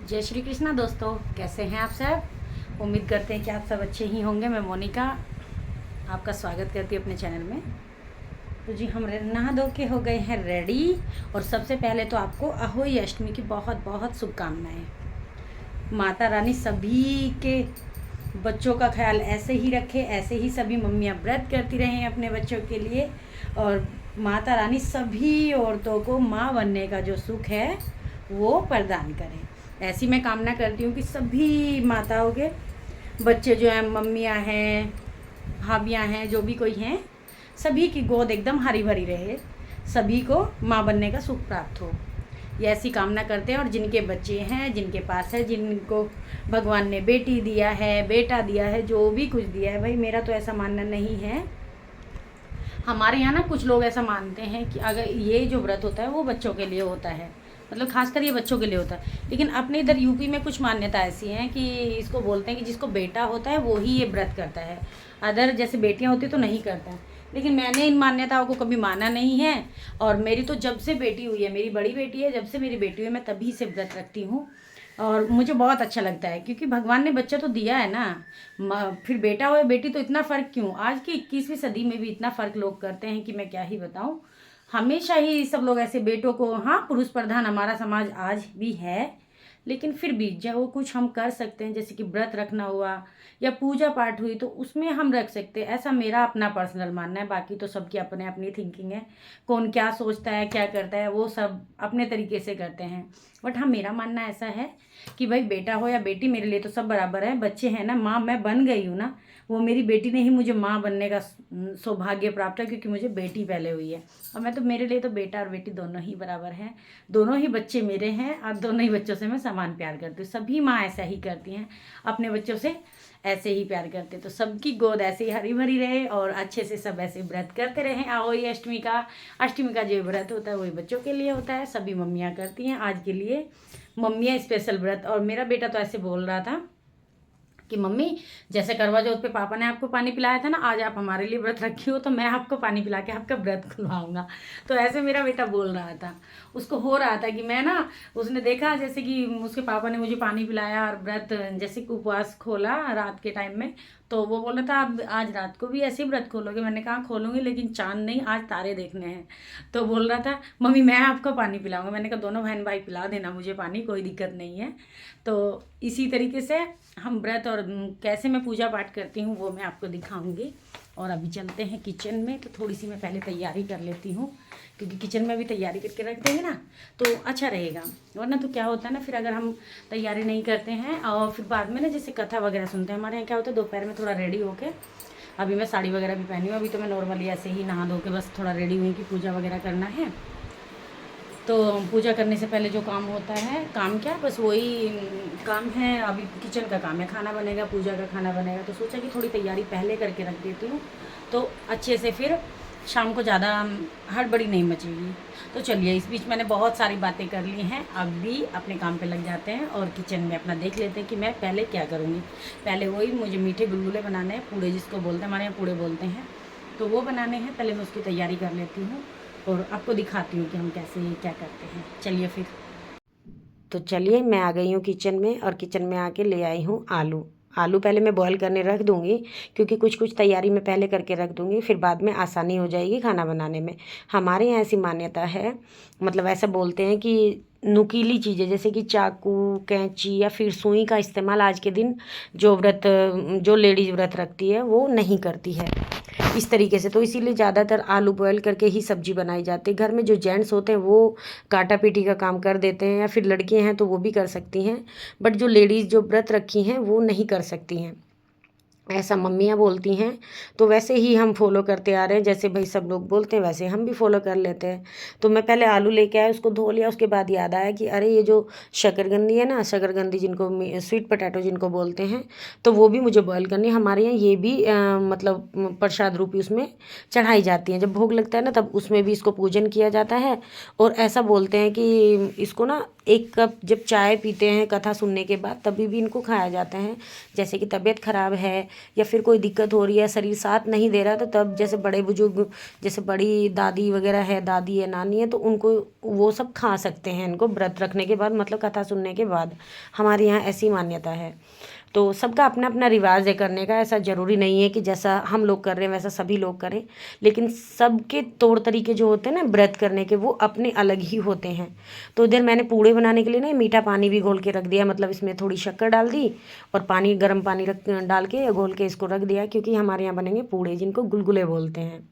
जय श्री कृष्णा दोस्तों, कैसे हैं आप सब। उम्मीद करते हैं कि आप सब अच्छे ही होंगे। मैं मोनिका आपका स्वागत करती हूँ अपने चैनल में। तो जी, हम नहा धो के हो गए हैं रेडी। और सबसे पहले तो आपको अहोई अष्टमी की बहुत बहुत शुभकामनाएं। माता रानी सभी के बच्चों का ख्याल ऐसे ही रखे, ऐसे ही सभी मम्मियाँ व्रत करती रहें अपने बच्चों के लिए। और माता रानी सभी औरतों को माँ बनने का जो सुख है वो प्रदान करें। ऐसी मैं कामना करती हूँ कि सभी माताओं के बच्चे जो हैं, मम्मियाँ हैं, भाभियाँ हैं, जो भी कोई हैं, सभी की गोद एकदम हरी भरी रहे, सभी को माँ बनने का सुख प्राप्त हो, ये ऐसी कामना करते हैं। और जिनके बच्चे हैं, जिनके पास है, जिनको भगवान ने बेटी दिया है, बेटा दिया है, जो भी कुछ दिया है, भाई मेरा तो ऐसा मानना नहीं है। हमारे यहाँ ना कुछ लोग ऐसा मानते हैं कि अगर ये जो व्रत होता है वो बच्चों के लिए होता है, मतलब खासकर ये बच्चों के लिए होता है। लेकिन अपने इधर यूपी में कुछ मान्यता ऐसी हैं कि इसको बोलते हैं कि जिसको बेटा होता है वो ही ये व्रत करता है, अदर जैसे बेटियां होती तो नहीं करता है। लेकिन मैंने इन मान्यताओं को कभी माना नहीं है। और मेरी तो जब से बेटी हुई है, मेरी बड़ी बेटी है, जब से मेरी बेटी हुई है मैं तभी से व्रत रखती हूँ। और मुझे बहुत अच्छा लगता है क्योंकि भगवान ने बच्चा तो दिया है ना। फिर बेटा हो या बेटी, तो इतना फ़र्क क्यों। आज की 21वीं सदी में भी इतना फ़र्क लोग करते हैं कि मैं क्या ही बताऊं। हमेशा ही सब लोग ऐसे बेटों को, हाँ पुरुष प्रधान हमारा समाज आज भी है, लेकिन फिर भी जो कुछ हम कर सकते हैं, जैसे कि व्रत रखना हुआ या पूजा पाठ हुई, तो उसमें हम रख सकते हैं। ऐसा मेरा अपना पर्सनल मानना है। बाकी तो सबकी अपने अपनी थिंकिंग है, कौन क्या सोचता है, क्या करता है, वो सब अपने तरीके से करते हैं। बट हाँ, मेरा मानना ऐसा है कि भाई बेटा हो या बेटी, मेरे लिए तो सब बराबर है। बच्चे हैं ना, माँ मैं बन गई हूँ ना, वो मेरी बेटी ने ही मुझे माँ बनने का सौभाग्य प्राप्त है, क्योंकि मुझे बेटी पहले हुई है। और मैं तो, मेरे लिए तो बेटा और बेटी दोनों ही बराबर हैं। दोनों ही बच्चे मेरे हैं और दोनों ही बच्चों से मैं समान प्यार करती हूँ। सभी माँ ऐसा ही करती हैं, अपने बच्चों से ऐसे ही प्यार करते हैं। तो सबकी गोद ऐसे ही हरी भरी रहे और अच्छे से सब ऐसे व्रत करते रहें। आओ, ये अष्टमी का जो व्रत होता है वही बच्चों के लिए होता है, सभी मम्मियाँ करती हैं। आज के लिए मम्मियाँ स्पेशल व्रत। और मेरा बेटा तो ऐसे बोल रहा था कि मम्मी, जैसे करवा चौथ पे पापा ने आपको पानी पिलाया था ना, आज आप हमारे लिए व्रत रखी हो तो मैं आपको पानी पिला के आपका व्रत खुलवाऊंगा। तो ऐसे मेरा बेटा बोल रहा था, उसको हो रहा था कि मैं ना, उसने देखा जैसे कि उसके पापा ने मुझे पानी पिलाया और व्रत जैसे कि उपवास खोला रात के टाइम में, तो वो बोल रहा था आप आज रात को भी ऐसे ही व्रत खोलोगे। मैंने कहा खोलूंगी, लेकिन चांद नहीं, आज तारे देखने हैं। तो बोल रहा था मम्मी मैं आपको पानी पिलाऊंगा। मैंने कहा दोनों बहन भाई पिला देना मुझे पानी, कोई दिक्कत नहीं है। तो इसी तरीके से हम व्रत और कैसे मैं पूजा पाठ करती हूँ वो मैं आपको दिखाऊंगी। और अभी चलते हैं किचन में, तो थोड़ी सी मैं पहले तैयारी कर लेती हूँ, क्योंकि किचन में भी तैयारी करके रख देंगे ना तो अच्छा रहेगा। वरना तो क्या होता है ना, फिर अगर हम तैयारी नहीं करते हैं और फिर बाद में ना, जैसे कथा वगैरह सुनते हैं, हमारे यहाँ क्या होता है दोपहर में थोड़ा रेडी होके, अभी मैं साड़ी वगैरह भी पहनी हूँ, अभी तो मैं नॉर्मली ऐसे ही नहा धो के बस थोड़ा रेडी हुई कि पूजा वगैरह करना है। तो पूजा करने से पहले जो काम होता है, काम क्या, बस वही काम है। अभी किचन का काम है, खाना बनेगा, पूजा का खाना बनेगा, तो सोचा कि थोड़ी तैयारी पहले करके रख देती हूँ, तो अच्छे से फिर शाम को ज़्यादा हड़बड़ी नहीं मचेगी। तो चलिए, इस बीच मैंने बहुत सारी बातें कर ली हैं, अब भी अपने काम पे लग जाते हैं और किचन में अपना देख लेते हैं कि मैं पहले क्या करूँगी। पहले वही मुझे मीठे गुलगुले बनाने हैं, पूड़े जिसको बोलते हैं, हमारे यहाँ पूड़े बोलते हैं, तो वो बनाने हैं। पहले मैं उसकी तैयारी कर लेती हूँ और आपको दिखाती हूँ कि हम कैसे क्या करते हैं। चलिए फिर। तो चलिए, मैं आ गई हूँ किचन में और किचन में आके ले आई हूँ आलू। आलू पहले मैं बॉईल करने रख दूँगी, क्योंकि कुछ कुछ तैयारी मैं पहले करके रख दूँगी, फिर बाद में आसानी हो जाएगी खाना बनाने में। हमारे यहाँ ऐसी मान्यता है, मतलब ऐसा बोलते हैं कि नुकीली चीज़ें जैसे कि चाकू, कैंची या फिर सुई का इस्तेमाल आज के दिन जो लेडीज़ व्रत रखती है वो नहीं करती है इस तरीके से। तो इसीलिए ज़्यादातर आलू बॉयल करके ही सब्जी बनाई जाती है। घर में जो जेंट्स होते हैं वो काटा पीटी का काम कर देते हैं, या फिर लड़कियां हैं तो वो भी कर सकती हैं, बट जो लेडीज़ जो व्रत रखी हैं वो नहीं कर सकती हैं, ऐसा मम्मियाँ बोलती हैं। तो वैसे ही हम फॉलो करते आ रहे हैं, जैसे भाई सब लोग बोलते हैं वैसे हम भी फॉलो कर लेते हैं। तो मैं पहले आलू लेके आया, उसको धो लिया, उसके बाद याद आया कि अरे ये जो शकरकंदी है ना, शकरकंदी जिनको स्वीट पोटैटो जिनको बोलते हैं, तो वो भी मुझे बॉयल करनी है। हमारे यहाँ ये भी मतलब प्रसाद रूपी उसमें चढ़ाई जाती हैं। जब भोग लगता है ना तब उसमें भी इसको पूजन किया जाता है। और ऐसा बोलते हैं कि इसको ना 1 कप जब चाय पीते हैं कथा सुनने के बाद, तभी भी इनको खाया जाता है। जैसे कि तबीयत खराब है या फिर कोई दिक्कत हो रही है, शरीर साथ नहीं दे रहा, तो तब जैसे बड़े बुजुर्ग, जैसे बड़ी दादी वगैरह है, दादी है, नानी है, तो उनको वो सब खा सकते हैं इनको व्रत रखने के बाद, मतलब कथा सुनने के बाद। हमारे यहाँ ऐसी मान्यता है। तो सबका अपना अपना रिवाज है करने का, ऐसा ज़रूरी नहीं है कि जैसा हम लोग कर रहे हैं वैसा सभी लोग करें, लेकिन सबके तौर तरीके जो होते हैं ना व्रत करने के, वो अपने अलग ही होते हैं। तो इधर मैंने पूड़े बनाने के लिए ना मीठा पानी भी घोल के रख दिया, मतलब इसमें थोड़ी शक्कर डाल दी और पानी, गर्म पानी रख डाल के घोल के इसको रख दिया, क्योंकि हमारे यहाँ बनेंगे पूड़े, जिनको गुलगुले बोलते हैं।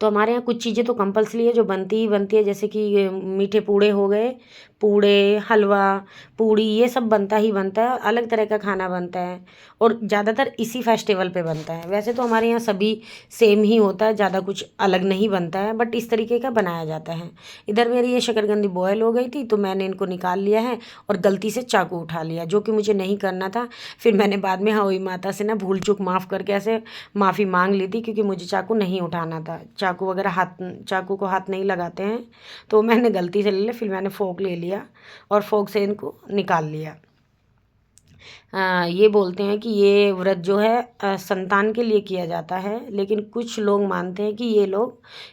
तो हमारे यहाँ कुछ चीज़ें तो कंपल्सरी है जो बनती ही बनती है, जैसे कि मीठे पूड़े हो गए, पूड़े, हलवा, पूड़ी, ये सब बनता ही बनता है। अलग तरह का खाना बनता है और ज़्यादातर इसी फेस्टिवल पे बनता है। वैसे तो हमारे यहाँ सभी सेम ही होता है, ज़्यादा कुछ अलग नहीं बनता है, बट इस तरीके का बनाया जाता है। इधर मेरी ये शकरकंदी बॉयल हो गई थी, तो मैंने इनको निकाल लिया है और गलती से चाकू उठा लिया, जो कि मुझे नहीं करना था। फिर मैंने बाद में हई माता से ना भूल चूक माफ़ करके ऐसे माफ़ी मांग ली थी, क्योंकि मुझे चाकू नहीं उठाना था। चाकू वगैरह चाकू को हाथ नहीं लगाते हैं, तो मैंने गलती से ले लिया। फिर मैंने फोक ले लिया और फोक से इनको निकाल लिया। ये बोलते हैं कि ये व्रत जो है संतान के लिए किया जाता है, लेकिन कुछ लोग मानते हैं कि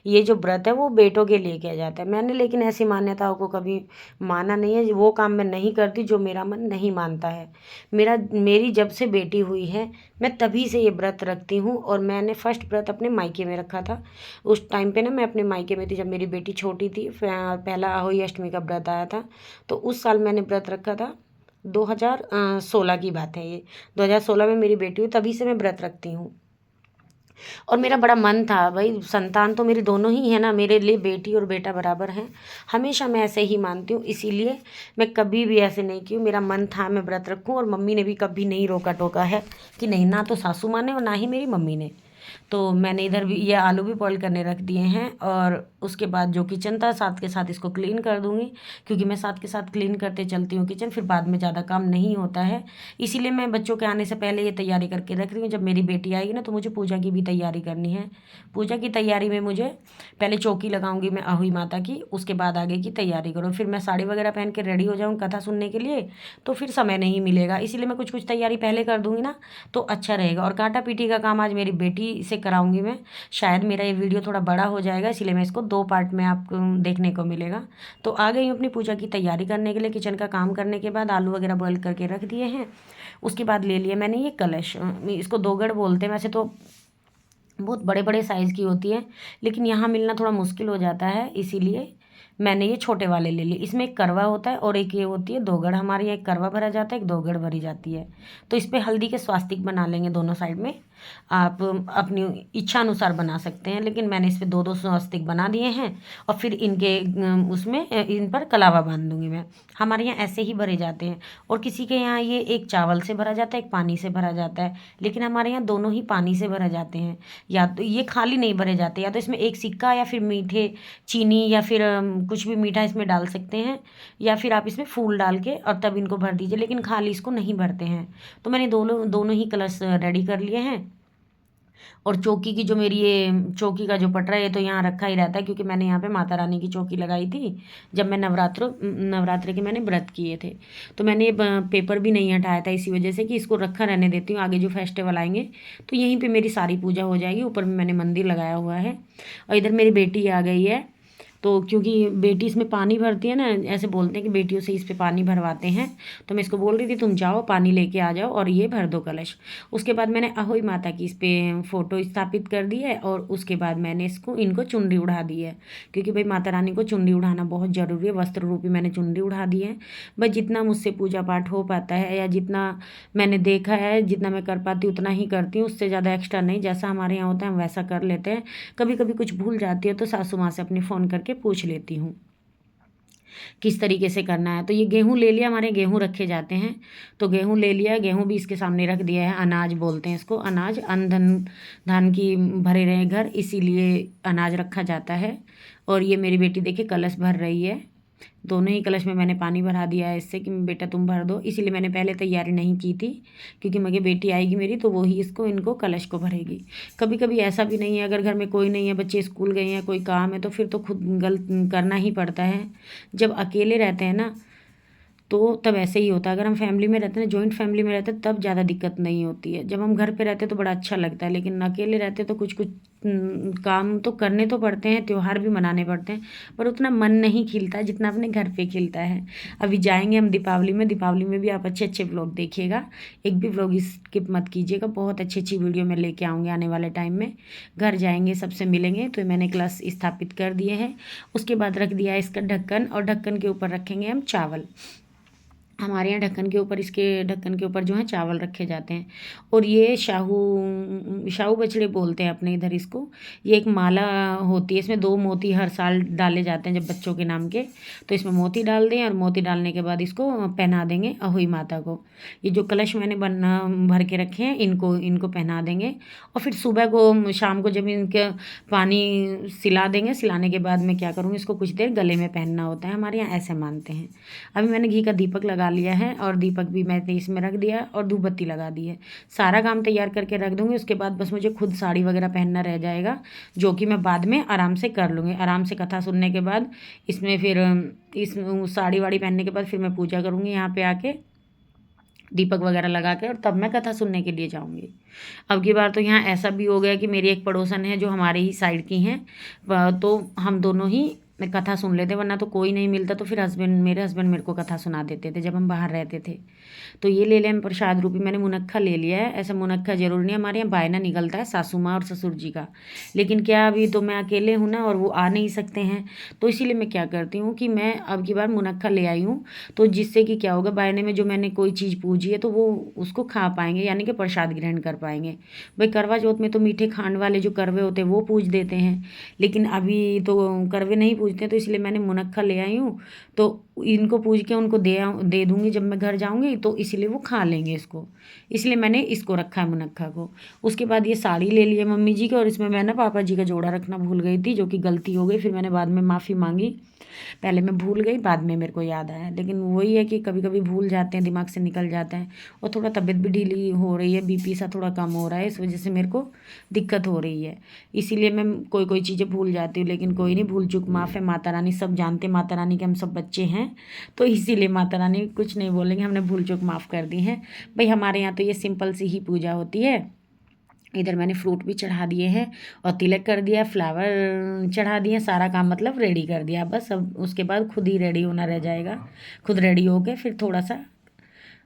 ये जो व्रत है वो बेटों के लिए किया जाता है। मैंने लेकिन ऐसी मान्यताओं को कभी माना नहीं है। वो काम मैं नहीं करती जो मेरा मन नहीं मानता है। मेरी जब से बेटी हुई है, मैं तभी से ये व्रत रखती हूँ। और मैंने फर्स्ट व्रत अपने मायके में रखा था। उस टाइम पे ना मैं अपने मायके में थी, जब मेरी बेटी छोटी थी। पहला अहोई अष्टमी का व्रत आया था, तो उस साल मैंने व्रत रखा था। 2016 की बात है ये। 2016 में मेरी बेटी हुई, तभी से मैं व्रत रखती हूँ। और मेरा बड़ा मन था भाई, संतान तो मेरी दोनों ही है ना, मेरे लिए बेटी और बेटा बराबर हैं। हमेशा मैं ऐसे ही मानती हूँ, इसीलिए मैं कभी भी ऐसे नहीं की हूँ। मेरा मन था मैं व्रत रखूँ, और मम्मी ने भी कभी नहीं रोका टोका है कि नहीं, ना तो सासू माँ ने और ना ही मेरी मम्मी ने। तो मैंने इधर भी ये आलू भी बॉईल करने रख दिए हैं, और उसके बाद जो किचन था साथ के साथ इसको क्लीन कर दूँगी, क्योंकि मैं साथ के साथ क्लीन करते चलती हूँ किचन, फिर बाद में ज़्यादा काम नहीं होता है। इसीलिए मैं बच्चों के आने से पहले ये तैयारी करके रख रही हूँ। जब मेरी बेटी आएगी ना, तो मुझे पूजा की भी तैयारी करनी है। पूजा की तैयारी में मुझे पहले चौकी लगाऊंगी मैं अहोई माता की, उसके बाद आगे की तैयारी करूँ। फिर मैं साड़ी वगैरह पहन के रेडी हो जाऊँ कथा सुनने के लिए, तो फिर समय नहीं मिलेगा। इसीलिए मैं कुछ कुछ तैयारी पहले कर दूँगी ना, तो अच्छा रहेगा। और काटा पीटी का काम आज मेरी बेटी से कराऊंगी मैं। शायद मेरा ये वीडियो थोड़ा बड़ा हो जाएगा, इसीलिए मैं इसको 2 पार्ट में आपको देखने को मिलेगा। तो आ गई हूँ अपनी पूजा की तैयारी करने के लिए। किचन का काम करने के बाद आलू वगैरह बॉईल करके रख दिए हैं। उसके बाद ले लिया मैंने ये कलश, इसको दोगड़ बोलते हैं। वैसे तो बहुत बड़े बड़े साइज़ की होती है, लेकिन यहाँ मिलना थोड़ा मुश्किल हो जाता है, इसीलिए मैंने ये छोटे वाले ले लिए। इसमें एक करवा होता है और एक ये होती है दोगड़। हमारे यहाँ एक करवा भरा जाता है, एक दोगड़ भरी जाती है। तो इस पर हल्दी के स्वास्तिक बना लेंगे दोनों साइड में। आप अपनी इच्छा अनुसार बना सकते हैं, लेकिन मैंने इस पर 2-2 स्वास्तिक बना दिए हैं। और फिर इनके उसमें इन पर कलावा बांध दूंगी मैं। हमारे यहाँ ऐसे ही भरे जाते हैं, और किसी के यहाँ ये एक चावल से भरा जाता है, एक पानी से भरा जाता है, लेकिन हमारे यहाँ दोनों ही पानी से भरा जाते हैं। या तो ये खाली नहीं भरे जाते, या तो इसमें एक सिक्का, या फिर मीठे चीनी, या फिर कुछ भी मीठा इसमें डाल सकते हैं, या फिर आप इसमें फूल डाल के और तब इनको भर दीजिए, लेकिन खाली इसको नहीं भरते हैं। तो मैंने दोनों ही कलश रेडी कर लिए हैं। और चौकी की जो मेरी ये चौकी का जो पटरा है, ये तो यहाँ रखा ही रहता है, क्योंकि मैंने यहाँ पे माता रानी की चौकी लगाई थी जब मैं नवरात्र के मैंने व्रत किए थे। तो मैंने ये पेपर भी नहीं हटाया था, इसी वजह से कि इसको रखा रहने देती हूँ। आगे जो फेस्टिवल आएंगे तो यहीं पे मेरी सारी पूजा हो जाएगी। ऊपर में मैंने मंदिर लगाया हुआ है। और इधर मेरी बेटी आ गई है, तो क्योंकि बेटी इसमें पानी भरती है ना, ऐसे बोलते हैं कि बेटियों से इस पे पानी भरवाते हैं। तो मैं इसको बोल रही थी तुम जाओ पानी लेके आ जाओ और ये भर दो कलश। उसके बाद मैंने अहोई माता की इस पे फ़ोटो स्थापित कर दी है, और उसके बाद मैंने इनको चुनरी उड़ा दी है, क्योंकि भाई माता रानी को चुनरी उड़ाना बहुत ज़रूरी है। वस्त्र रूपी मैंने चुनरी उड़ा दी है। बस जितना मुझसे पूजा पाठ हो पाता है, या जितना मैंने देखा है, जितना मैं कर पाती हूँ उतना ही करती हूँ, उससे ज़्यादा एक्स्ट्रा नहीं। जैसा हमारे यहाँ होता है हम वैसा कर लेते हैं। कभी कभी कुछ भूल जाती है तो सासू माँ से अपनी फ़ोन करके पूछ लेती हूँ किस तरीके से करना है। तो ये गेहूँ ले लिया, हमारे गेहूँ रखे जाते हैं, तो गेहूँ ले लिया। गेहूँ भी इसके सामने रख दिया है। अनाज बोलते हैं इसको, अनाज अन्न धन धान की भरे रहे घर, इसीलिए अनाज रखा जाता है। और ये मेरी बेटी देखिए कलश भर रही है। दोनों ही कलश में मैंने पानी भरा दिया है इससे कि बेटा तुम भर दो। इसीलिए मैंने पहले तैयारी नहीं की थी, क्योंकि मगर बेटी आएगी मेरी तो वो ही इनको कलश को भरेगी। कभी कभी ऐसा भी नहीं है, अगर घर में कोई नहीं है, बच्चे स्कूल गए हैं, कोई काम है, तो फिर तो खुद करना ही पड़ता है। जब अकेले रहते हैं ना, तो तब ऐसे ही होता है। अगर हम फैमिली में रहते हैं, जॉइंट फैमिली में रहते हैं, तब ज़्यादा दिक्कत नहीं होती है। जब हम घर पे रहते हैं तो बड़ा अच्छा लगता है, लेकिन अकेले रहते तो कुछ कुछ काम तो करने तो पड़ते हैं, त्योहार भी मनाने पड़ते हैं, पर उतना मन नहीं खिलता है जितना अपने घर पे खिलता है। अभी जाएंगे हम दीपावली में, दीपावली में भी आप अच्छे अच्छे व्लॉग देखिएगा, एक भी व्लॉग स्किप मत कीजिएगा। बहुत अच्छी अच्छी वीडियो मैं लेके आऊँगी आने वाले टाइम में। घर जाएंगे, सबसे मिलेंगे। तो मैंने क्लास स्थापित कर दिए हैं। उसके बाद रख दिया है इसका ढक्कन, और ढक्कन के ऊपर रखेंगे हम चावल। हमारे यहाँ ढक्कन के ऊपर, इसके ढक्कन के ऊपर जो है चावल रखे जाते हैं। और ये शाहू बछड़े बोलते हैं अपने इधर इसको। ये एक माला होती है, इसमें 2 मोती हर साल डाले जाते हैं जब बच्चों के नाम के। तो इसमें मोती डाल दें, और मोती डालने के बाद इसको पहना देंगे अहोई माता को। ये जो कलश मैंने भर के रखे हैं, इनको पहना देंगे। और फिर सुबह को, शाम को जब इनके पानी सिला देंगे, सिलाने के बाद मैं क्या करूँगी, इसको कुछ देर गले में पहनना होता है, हमारे यहाँ ऐसे मानते हैं। अभी मैंने घी का दीपक लगा लिया है, और दीपक भी मैंने इसमें रख दिया, और धूप बत्ती लगा दी है। सारा काम तैयार करके रख दूँगी। उसके बाद बस मुझे खुद साड़ी वगैरह पहनना रह जाएगा, जो कि मैं बाद में आराम से कर लूँगी। आराम से कथा सुनने के बाद इसमें फिर इस साड़ी वाड़ी पहनने के बाद फिर मैं पूजा करूँगी यहाँ पे आके, दीपक वगैरह लगा के, और तब मैं कथा सुनने के लिए जाऊँगी। अब की बार तो यहाँ ऐसा भी हो गया कि मेरी एक पड़ोसन है जो हमारे ही साइड की हैं, तो हम दोनों ही कथा सुन लेते, वरना तो कोई नहीं मिलता। तो फिर मेरे हस्बैंड मेरे को कथा सुना देते थे जब हम बाहर रहते थे। तो ये ले लें प्रसाद रूपी, मैंने मुनक्खा ले लिया है। ऐसा मुनक्खा जरूर नहीं, हमारे यहाँ बायना निकलता है सासू माँ और ससुर जी का, लेकिन क्या अभी तो मैं अकेले हूँ ना, और वो आ नहीं सकते हैं। तो इसीलिए मैं क्या करती हूँ कि मैं अब की बार मुनक्खा ले आई हूँ, तो जिससे कि क्या होगा, बायने में जो मैंने कोई चीज़ पूजी है तो वो उसको खा पाएंगे, यानी कि प्रसाद ग्रहण कर पाएंगे। भाई करवा चौथ में तो मीठे खांड वाले जो करवे होते हैं वो पूज देते हैं, लेकिन अभी तो करवे नहीं पूजते, तो इसलिए मैंने मुनक्खा ले आई हूँ। तो इनको पूज के उनको दे दूँगी जब मैं घर जाऊँगी, तो इसलिए वो खा लेंगे इसको, इसलिए मैंने इसको रखा है मुनक्खा को। उसके बाद ये साड़ी ले ली है मम्मी जी की, और इसमें मैं ना पापा जी का जोड़ा रखना भूल गई थी, जो कि गलती हो गई। फिर मैंने बाद में माफ़ी मांगी, पहले मैं भूल गई, बाद में मेरे को याद आया। लेकिन वही है कि कभी कभी भूल जाते हैं, दिमाग से निकल जाता है। और थोड़ा तबीयत भी ढीली हो रही है, बीपी सा थोड़ा कम हो रहा है, इस वजह से मेरे को दिक्कत हो रही है, इसीलिए मैं कोई कोई चीज़ें भूल जाती हूँ। लेकिन कोई नहीं, भूल चूक माफ़ है, माता रानी सब जानते, माता रानी के हम सब बच्चे हैं, तो इसीलिए माता रानी कुछ नहीं बोलेंगे, हमने भूल चूक माफ़ कर दी है। भाई हमारे यहाँ तो ये सिंपल सी ही पूजा होती है। इधर मैंने फ्रूट भी चढ़ा दिए हैं, और तिलक कर दिया, फ्लावर चढ़ा दिए, सारा काम मतलब रेडी कर दिया बस। अब उसके बाद खुद ही रेडी होना रह जाएगा। खुद रेडी होके फिर थोड़ा सा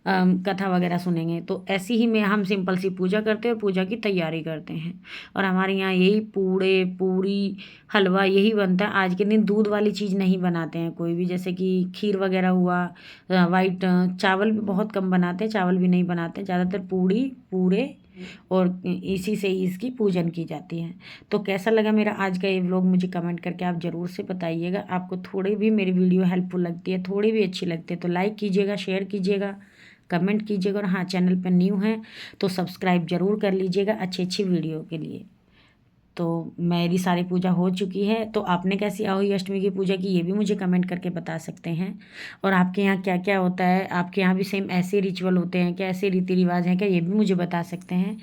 कथा वगैरह सुनेंगे। तो ऐसी ही हम सिंपल सी पूजा करते हैं और पूजा की तैयारी करते हैं। और हमारे यहाँ यही पूड़े, पूरी, हलवा यही बनता है। आज के दिन दूध वाली चीज़ नहीं बनाते हैं कोई भी, जैसे कि खीर वगैरह हुआ, वाइट चावल भी बहुत कम बनाते हैं, चावल भी नहीं बनाते, ज़्यादातर पूड़ी, पूरे, और इसी से ही इसकी पूजन की जाती है। तो कैसा लगा मेरा आज का ये व्लॉग, मुझे कमेंट करके आप ज़रूर से बताइएगा। आपको थोड़ी भी मेरी वीडियो हेल्पफुल लगती है, थोड़ी भी अच्छी लगती है, तो लाइक कीजिएगा, शेयर कीजिएगा, कमेंट कीजिएगा। और हाँ, चैनल पर न्यू हैं तो सब्सक्राइब ज़रूर कर लीजिएगा अच्छी अच्छी वीडियो के लिए। तो मेरी सारी पूजा हो चुकी है, तो आपने कैसी अहोई अष्टमी की पूजा की, ये भी मुझे कमेंट करके बता सकते हैं। और आपके यहाँ क्या क्या होता है, आपके यहाँ भी सेम ऐसे रिचुअल होते हैं क्या, ऐसे रीति रिवाज हैं क्या, ये भी मुझे बता सकते हैं।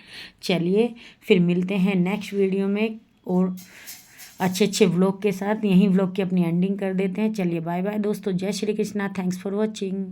चलिए फिर मिलते हैं नेक्स्ट वीडियो में, और अच्छे अच्छे व्लॉग के साथ। यहीं व्लॉग की अपनी एंडिंग कर देते हैं। चलिए बाय बाय दोस्तों, जय Shri Krishna, thanks for watching.